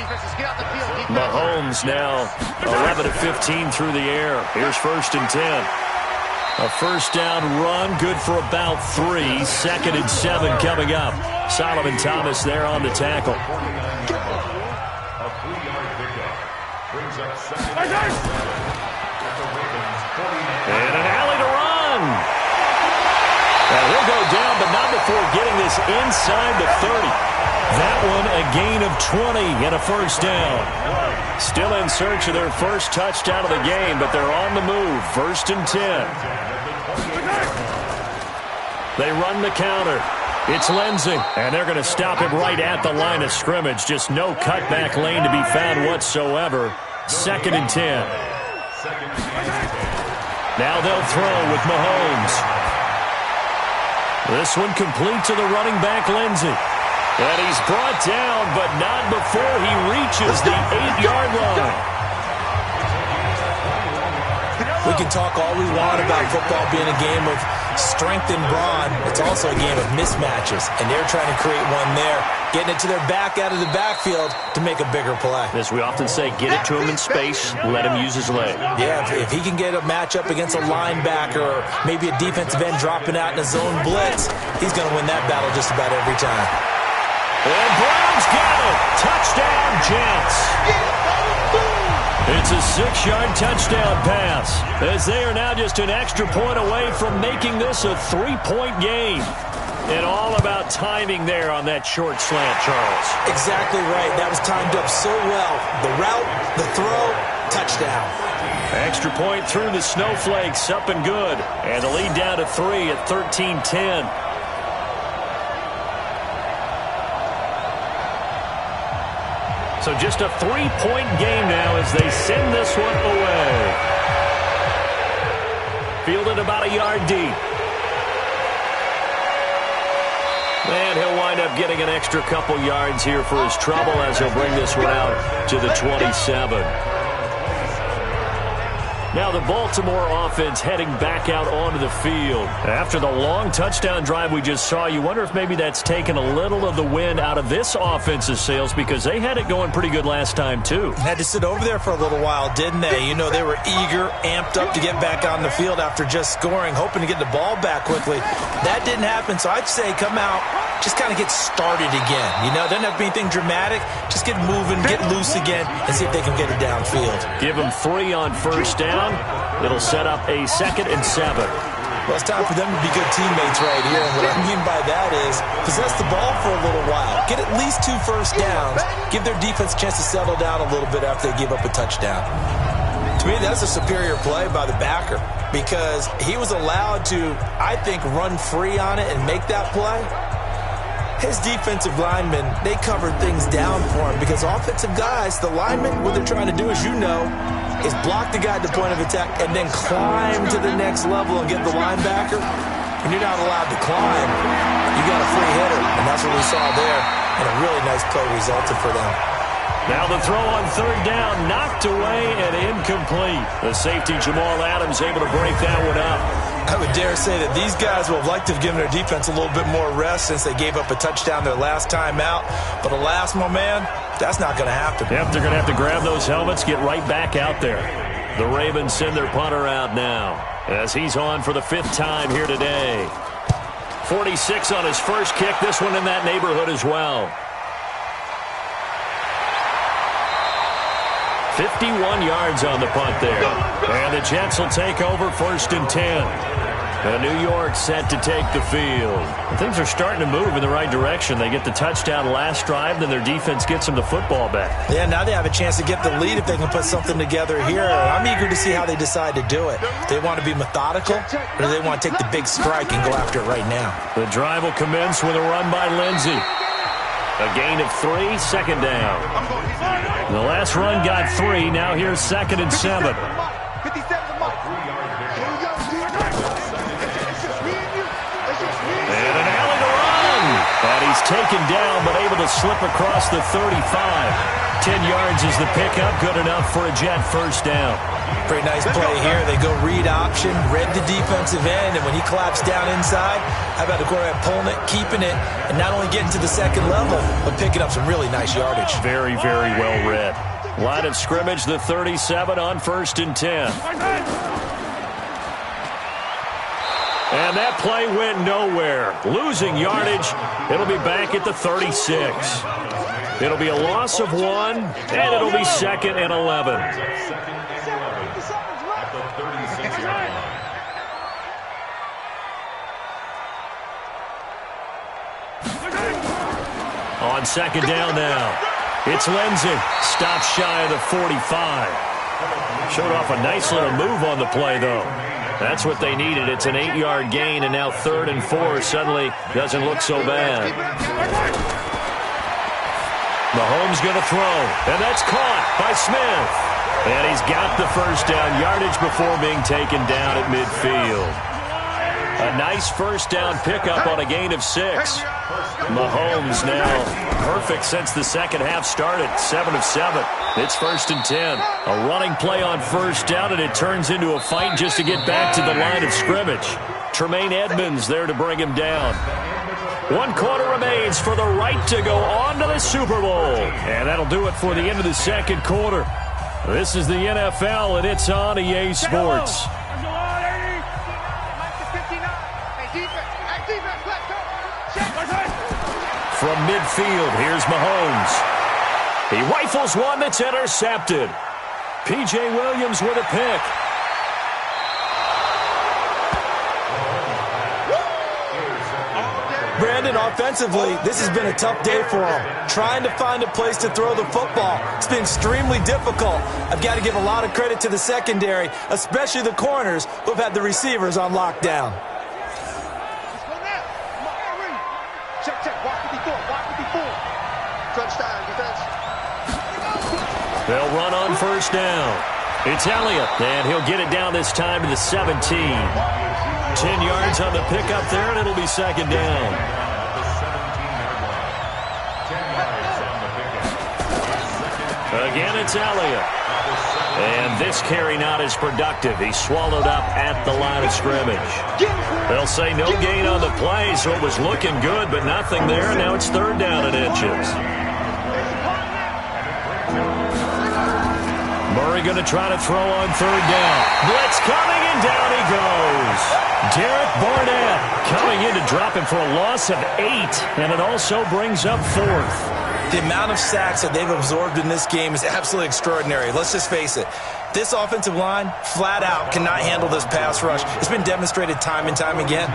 Mahomes now 11 of 15 through the air. Here's 1st and 10. A first down run, good for about 3. 2nd and 7 coming up. Solomon Thomas there on the tackle. A 3-yard pickup brings up 2nd and 7. And an alley to run. And he'll go down, but not before getting this inside the 30. That one a gain of 20 and a first down. Still in search of their first touchdown of the game, but they're on the move. 1st and 10. They run the counter. It's Lindsey, and they're going to stop him right at the line of scrimmage. Just no cutback lane to be found whatsoever. 2nd and 10. Now they'll throw with Mahomes. This one complete to the running back, Lindsey. And he's brought down, but not before he reaches the 8-yard line. We can talk all we want about football being a game of strength and brawn. It's also a game of mismatches, and they're trying to create one there, getting it to their back out of the backfield to make a bigger play. As we often say, get it to him in space, let him use his leg. Yeah, if he can get a matchup against a linebacker or maybe a defensive end dropping out in a zone blitz, he's going to win that battle just about every time. And Brown's got it. Touchdown, Jets. It's a 6-yard touchdown pass, as they are now just an extra point away from making this a 3-point game. And all about timing there on that short slant, Charles. Exactly right. That was timed up so well. The route, the throw, touchdown. Extra point through the snowflakes, up and good. And the lead down to 3 at 13-10. So just a 3-point game now as they send this one away. Fielded about a yard deep. And he'll wind up getting an extra couple yards here for his trouble as he'll bring this one out to the 27. Now the Baltimore offense heading back out onto the field. After the long touchdown drive we just saw, you wonder if maybe that's taken a little of the wind out of this offense's sails, because they had it going pretty good last time too. Had to sit over there for a little while, didn't they? You know, they were eager, amped up to get back on the field after just scoring, hoping to get the ball back quickly. That didn't happen, so I'd say come out, just kind of get started again. You know, doesn't have to be anything dramatic. Just get moving, get loose again, and see if they can get it downfield. Give them 3 on first down. It'll set up a 2nd and 7. Well, it's time for them to be good teammates right here. And what I mean by that is possess the ball for a little while. Get at least 2 first downs. Give their defense a chance to settle down a little bit after they give up a touchdown. To me, that's a superior play by the backer, because he was allowed to, I think, run free on it and make that play. His defensive linemen, they covered things down for him, because offensive guys, the linemen, what they're trying to do, as you know, is block the guy at the point of attack and then climb to the next level and get the linebacker. When you're not allowed to climb, you got a free hitter, and that's what we saw there, and a really nice play resulted for them. Now the throw on third down, knocked away and incomplete. The safety, Jamal Adams, able to break that one up. I would dare say that these guys would have liked to have given their defense a little bit more rest since they gave up a touchdown their last time out. But alas, my man, that's not going to happen. Yep, they're going to have to grab those helmets, get right back out there. The Ravens send their punter out now as he's on for the 5th time here today. 46 on his first kick, this one in that neighborhood as well. 51 yards on the punt there. And the Jets will take over 1st and 10. And New York set to take the field. Things are starting to move in the right direction. They get the touchdown last drive, then their defense gets them the football back. Yeah, now they have a chance to get the lead if they can put something together here. I'm eager to see how they decide to do it. Do they want to be methodical, or do they want to take the big strike and go after it right now? The drive will commence with a run by Lindsey. A gain of 3, 2nd down. The last run got 3. Now here's 2nd and 7. And an alley to run. And he He's taken down, but able to slip across the 35. 10 yards is the pickup, good enough for a Jet first down. Pretty nice play here. They go read option, read the defensive end, and when he collapsed down inside, how about the quarterback pulling it, keeping it, and not only getting to the second level, but picking up some really nice yardage. Very, very well read. Line of scrimmage, the 37 on 1st and 10. And that play went nowhere. Losing yardage. It'll be back at the 36. It'll be a loss of 1, and it'll be 2nd and 11. On 2nd down now. It's Lindsey. Stops shy of the 45. Showed off a nice little move on the play, though. That's what they needed. It's an 8-yard gain, and now 3rd and 4 suddenly doesn't look so bad. Mahomes going to throw, and that's caught by Smith. And he's got the first down yardage before being taken down at midfield. A nice first down pickup on a gain of 6. Mahomes now perfect since the second half started. 7 of 7. It's 1st and 10. A running play on first down, and it turns into a fight just to get back to the line of scrimmage. Tremaine Edmonds there to bring him down. 1 quarter remains for the right to go on to the Super Bowl. And that'll do it for the end of the second quarter. This is the NFL, and it's on EA Sports. From midfield, here's Mahomes. He rifles one that's intercepted. P.J. Williams with a pick. Brandon, offensively, this has been a tough day for him. Trying to find a place to throw the football. It's been extremely difficult. I've got to give a lot of credit to the secondary, especially the corners who have had the receivers on lockdown. They'll run on first down. It's Elliott, and he'll get it down this time to the 17. 10 yards on the pickup there, and it'll be 2nd down. Again, it's Elliott. And this carry not as productive. He's swallowed up at the line of scrimmage. They'll say no gain on the play, so it was looking good, but nothing there. Now it's 3rd down and inches. Murray going to try to throw on 3rd down. Blitz coming, and down he goes. Derek Barnett coming in to drop him for a loss of 8, and it also brings up 4th. The amount of sacks that they've absorbed in this game is absolutely extraordinary. Let's just face it. This offensive line, flat out, cannot handle this pass rush. It's been demonstrated time and time again.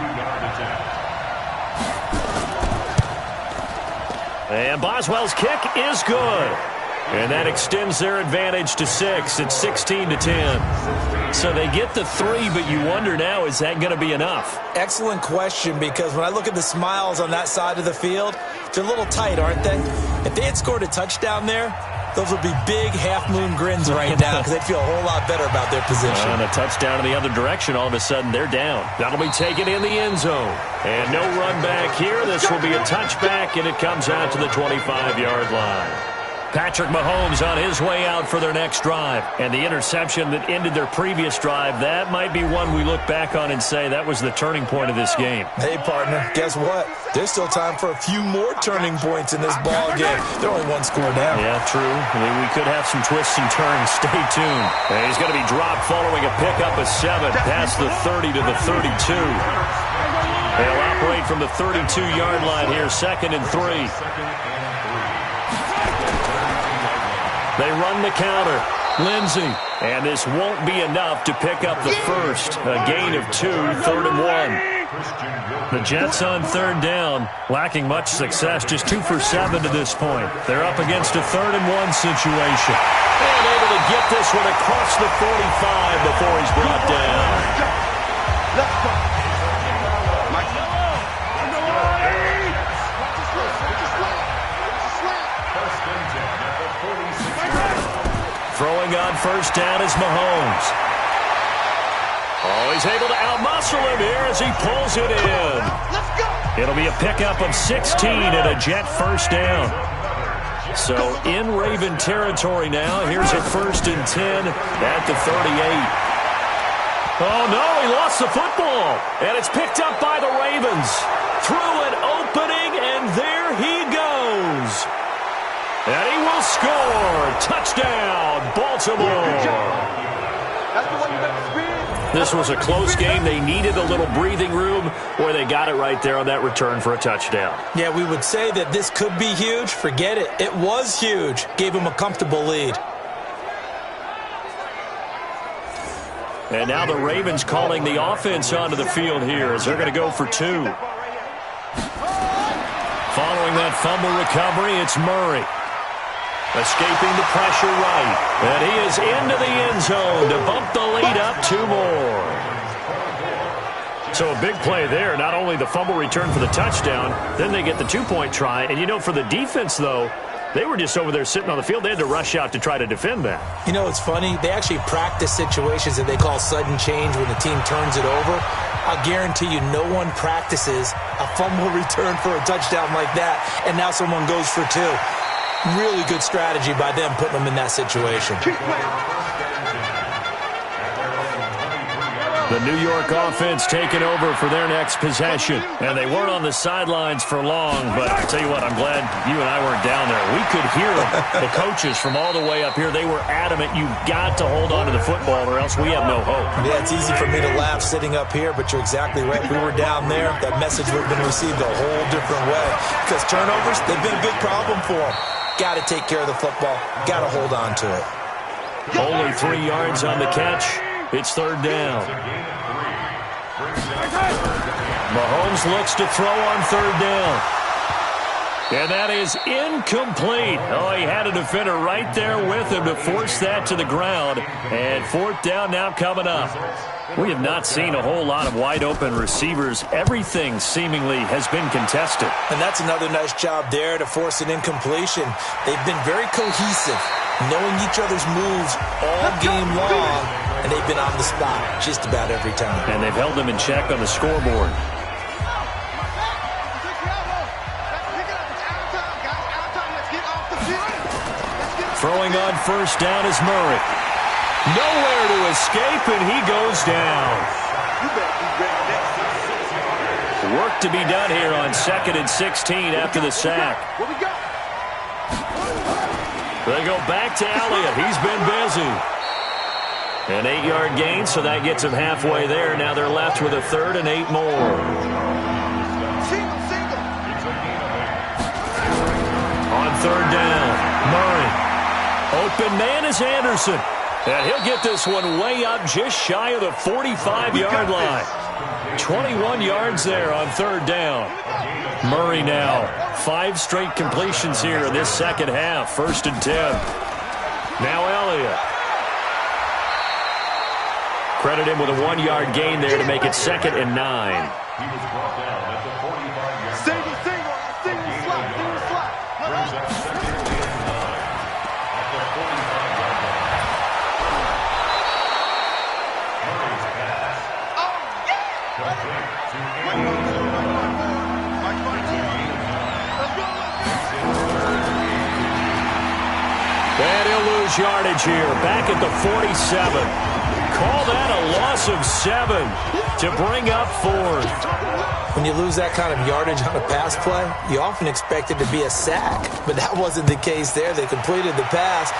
And Boswell's kick is good. And that extends their advantage to 6. It's 16-10. So they get the 3, but you wonder now, is that going to be enough? Excellent question, because when I look at the smiles on that side of the field, they're a little tight, aren't they? If they had scored a touchdown there, those would be big half-moon grins right now because they'd feel a whole lot better about their position. And a touchdown in the other direction, all of a sudden they're down. That'll be taken in the end zone. And no run back here. This will be a touchback, and it comes out to the 25-yard line. Patrick Mahomes on his way out for their next drive. And the interception that ended their previous drive, that might be one we look back on and say that was the turning point of this game. Hey, partner, guess what? There's still time for a few more turning points in this ball game. They're only 1 score down. Yeah, true. I mean, we could have some twists and turns. Stay tuned. And he's going to be dropped following a pickup of 7 past the 30 to the 32. They'll operate from the 32-yard line here, 2nd and 3. They run the counter. Lindsey. And this won't be enough to pick up the first. A gain of 2, 3rd and 1. The Jets on 3rd down, lacking much success, just 2 for 7 to this point. They're up against a 3rd and 1 situation. And able to get this one across the 45 before he's brought down. Throwing on first down is Mahomes. Oh, he's able to outmuscle him here. as he pulls it in. It'll be a pickup of 16 and a Jet first down. So in Raven territory now. Here's a 1st and 10 at the 38. Oh, no, he lost the football. And it's picked up by the Ravens. Through an opening, and there he goes. And he will score. Touchdown, Baltimore. This was a close game. They needed a little breathing room, or they got it right there on that return for a touchdown. Yeah, we would say that this could be huge. Forget it. It was huge. Gave him a comfortable lead. And now the Ravens calling the offense onto the field here as they're going to go for 2. Following that fumble recovery, it's Murray. Escaping the pressure right. And he is into the end zone to bump the lead up 2 more. So a big play there. Not only the fumble return for the touchdown, then they get the 2-point try. And, for the defense, though, they were just over there sitting on the field. They had to rush out to try to defend that. It's funny. They actually practice situations that they call sudden change when the team turns it over. I'll guarantee you no one practices a fumble return for a touchdown like that, and now someone goes for 2. Really good strategy by them putting them in that situation. The New York offense taking over for their next possession. And they weren't on the sidelines for long, but I'll tell you what, I'm glad you and I weren't down there. We could hear them, the coaches from all the way up here. They were adamant, you've got to hold on to the football or else we have no hope. Yeah, it's easy for me to laugh sitting up here, but you're exactly right. If we were down there, that message would have been received a whole different way. Because turnovers, they've been a big problem for them. Got to take care of the football. Got to hold on to it. Only 3 yards on the catch. It's 3rd down. Mahomes looks to throw on 3rd down. And that is incomplete. Oh, he had a defender right there with him to force that to the ground. And 4th down now coming up. We have not seen a whole lot of wide-open receivers. Everything seemingly has been contested. And that's another nice job there to force an incompletion. They've been very cohesive, knowing each other's moves all game long, and they've been on the spot just about every time. And they've held them in check on the scoreboard. Throwing on 1st down is Murray. Nowhere to escape, and he goes down. Work to be done here on 2nd and 16 after the sack. They go back to Elliott. He's been busy. An 8-yard gain, so that gets him halfway there. Now they're left with a 3rd and 8 more. On 3rd down, Murray. Open man is Anderson. And he'll get this one way up just shy of the 45-yard line. 21 yards there on 3rd down. Murray now. 5 straight completions here in this second half. 1st and 10. Now Elliott. Credit him with a 1-yard gain there to make it 2nd and 9. He was brought down at the 45-yard line. Single slot. Brings up 2nd and 9 at the 45-yard line. Murray's pass. Complete to Anderson. And he'll lose yardage here. Back at the 47. Call that a loss of 7 to bring up 4th. When you lose that kind of yardage on a pass play, you often expect it to be a sack. But that wasn't the case there. They completed the pass.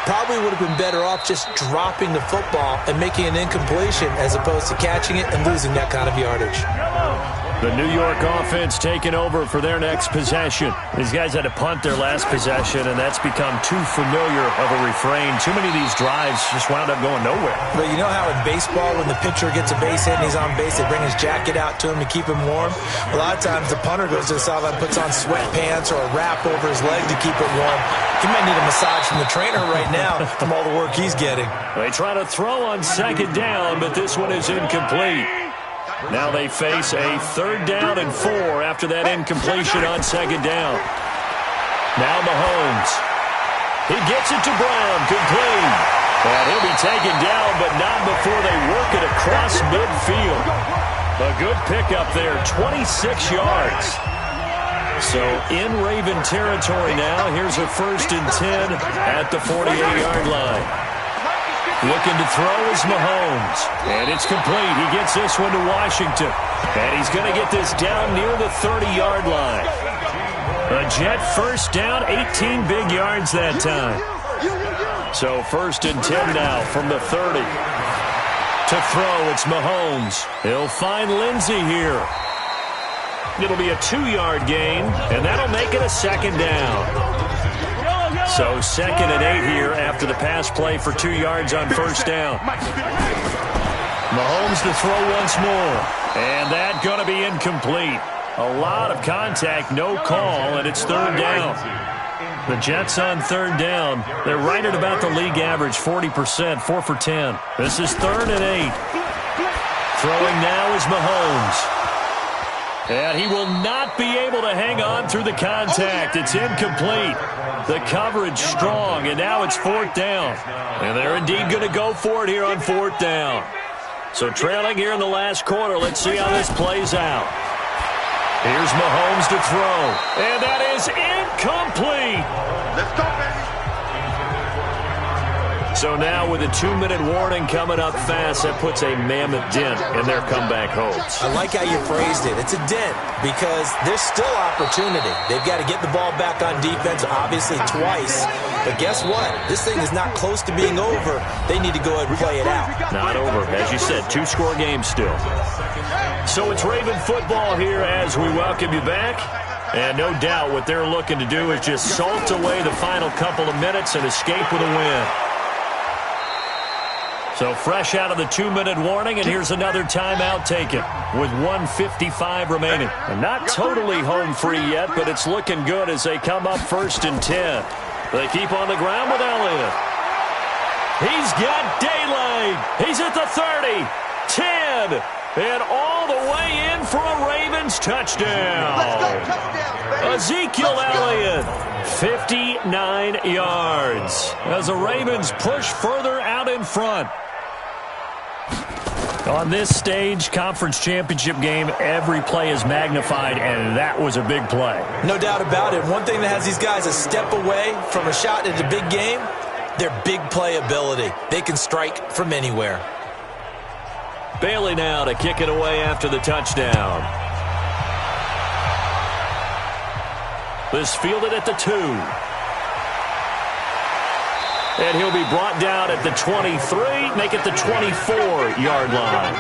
Probably would have been better off just dropping the football and making an incompletion as opposed to catching it and losing that kind of yardage. The New York offense taking over for their next possession. These guys had to punt their last possession, and that's become too familiar of a refrain. Too many of these drives just wound up going nowhere. But you know how in baseball, when the pitcher gets a base hit and he's on base, they bring his jacket out to him to keep him warm? A lot of times the punter goes to the sideline, puts on sweatpants or a wrap over his leg to keep it warm. He might need a massage from the trainer right now from all the work he's getting. They try to throw on 2nd down, but this one is incomplete. Now they face a 3rd down and 4 after that incompletion on 2nd down. Now Mahomes. He gets it to Brown, complete. And he'll be taken down, but not before they work it across midfield. A good pickup there, 26 yards. So in Raven territory now. Here's a 1st and 10 at the 48-yard line. Looking to throw is Mahomes. And it's complete. He gets this one to Washington. And he's going to get this down near the 30-yard line. A Jet 1st down, 18 big yards that time. So 1st and 10 now from the 30. To throw, it's Mahomes. He'll find Lindsey here. It'll be a 2-yard gain, and that'll make it a 2nd down. So 2nd and 8 here after the pass play for 2 yards on 1st down. Mahomes to throw once more. And that going to be incomplete. A lot of contact, no call, and it's 3rd down. The Jets on 3rd down. They're right at about the league average, 40%, 4 for 10. This is 3rd and 8. Throwing now is Mahomes. And he will not be able to hang on through the contact. It's incomplete. The coverage strong, and now it's 4th down. And they're indeed going to go for it here on 4th down. So trailing here in the last quarter. Let's see how this plays out. Here's Mahomes to throw. And that is incomplete. Let's go, baby. So now with a 2-minute warning coming up fast, that puts a mammoth dent in their comeback hopes. I like how you phrased it. It's a dent because there's still opportunity. They've got to get the ball back on defense, obviously twice. But guess what? This thing is not close to being over. They need to go ahead and play it out. Not over. As you said, 2-score game still. So it's Raven football here as we welcome you back. And no doubt what they're looking to do is just salt away the final couple of minutes and escape with a win. So fresh out of the 2-minute warning, and here's another timeout taken with 1:55 remaining. And not totally home free yet, but it's looking good as they come up 1st and 10. They keep on the ground with Elliott. He's got daylight. He's at the 30, 10, and all the way in for a Ravens touchdown. Let's go, touchdown, baby. Ezekiel Elliott, 59 yards. As the Ravens push further out in front. On this stage, conference championship game, every play is magnified, and that was a big play. No doubt about it. One thing that has these guys a step away from a shot at a big game, their big play ability. They can strike from anywhere. Bailey now to kick it away after the touchdown. This fielded at the 2. And he'll be brought down at the 23, make it the 24-yard line.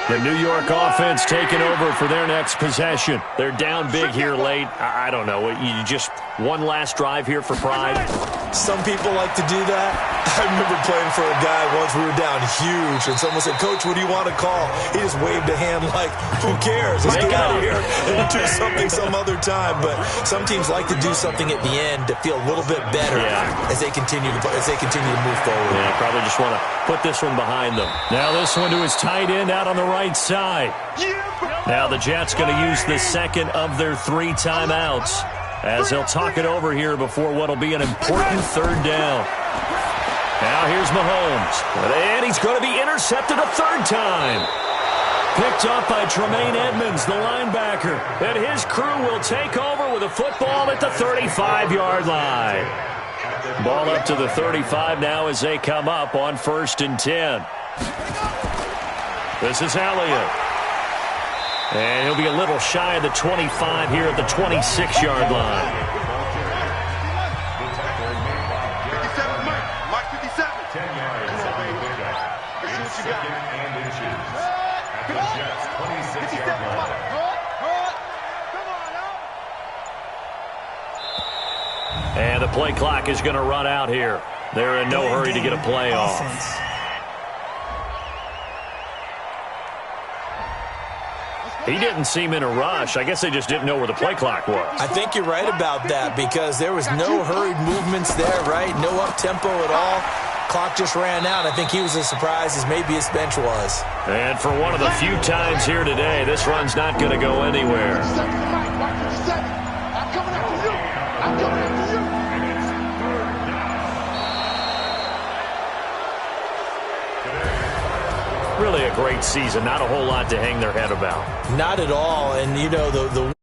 The New York offense taking over for their next possession. They're down big here late. I don't know. You just one last drive here for pride? Some people like to do that. I remember playing for a guy once. We were down huge, and someone said, "Coach, what do you want to call?" He just waved a hand like, "Who cares? Let's get out of here and do something some other time." But some teams like to do something at the end to feel a little bit better as they continue to move forward. Yeah, probably just want to put this one behind them. Now this one to his tight end out on the right side. Now the Jets going to use the second of their 3 timeouts as they'll talk it over here before what will be an important 3rd down. Now here's Mahomes. And he's going to be intercepted a 3rd time. Picked up by Tremaine Edmonds, the linebacker. And his crew will take over with a football at the 35-yard line. Ball up to the 35 now as they come up on 1st and 10. This is Elliott. And he'll be a little shy of the 25 here at the 26-yard line. 57, Mike 57. 10 yards on the pickup. It's 2nd and inches at the Jets' 26-yard line. And the play clock is going to run out here. They're in no hurry to get a play off. He didn't seem in a rush. I guess they just didn't know where the play clock was. I think you're right about that because there was no hurried movements there, right? No up-tempo at all. Clock just ran out. I think he was as surprised as maybe his bench was. And for one of the few times here today, this run's not going to go anywhere. I'm coming after you. I'm coming after you. Really a great season. Not a whole lot to hang their head about. Not at all. And, you know, the